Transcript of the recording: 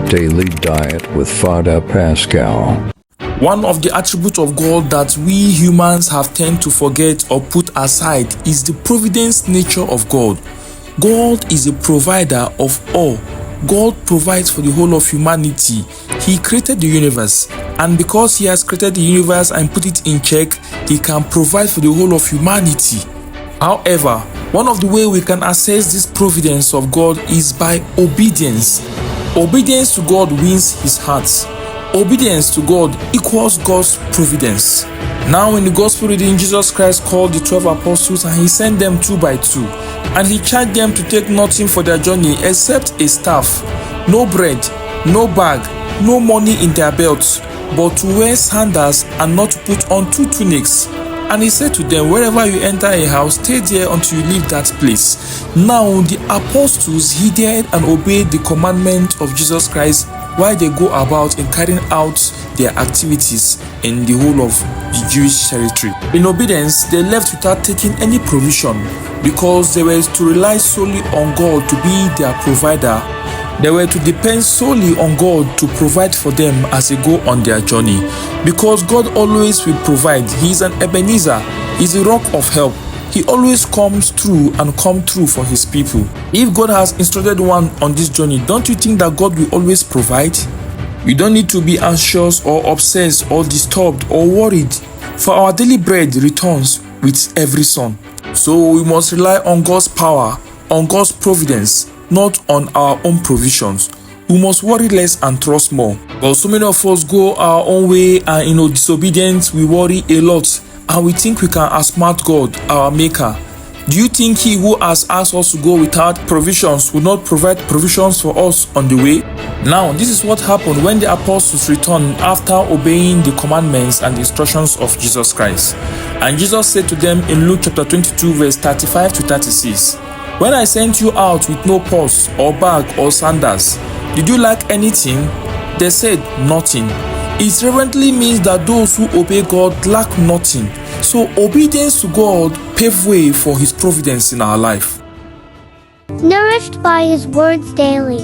Daily Diet with Father Pascal. One of the attributes of God that we humans have tend to forget or put aside is the providence nature of God. God is a provider of all. God provides for the whole of humanity. He created the universe, and because He has created the universe and put it in check, He can provide for the whole of humanity. However, one of the ways we can assess this providence of God is by obedience. Obedience to God wins His heart. Obedience to God equals God's providence. Now in the gospel reading, Jesus Christ called the 12 apostles and He sent them 2 by 2. And He charged them to take nothing for their journey except a staff, no bread, no bag, no money in their belts, but to wear sandals and not to put on 2 tunics. And He said to them, wherever you enter a house, stay there until you leave that place. Now the apostles heeded and obeyed the commandment of Jesus Christ while they go about in carrying out their activities in the whole of the Jewish territory. In obedience, they left without taking any provision because they were to rely solely on God to be their provider. They were to depend solely on God to provide for them as they go on their journey. Because God always will provide. He is an Ebenezer. He is a rock of help. He always comes through and come through for His people. If God has instructed one on this journey, don't you think that God will always provide? We don't need to be anxious or obsessed or disturbed or worried, for our daily bread returns with every sun. So we must rely on God's power, on God's providence, not on our own provisions. We must worry less and trust more. But so many of us go our own way and disobedient, we worry a lot. And we think we can outsmart God, our Maker. Do you think He who has asked us to go without provisions will not provide provisions for us on the way? Now, this is what happened when the apostles returned after obeying the commandments and the instructions of Jesus Christ. And Jesus said to them in Luke chapter 22, verse 35 to 36, when I sent you out with no purse or bag or sandals, did you lack anything? They said, nothing. It reverently means that those who obey God lack nothing. So obedience to God paves way for His providence in our life. Nourished by His words daily.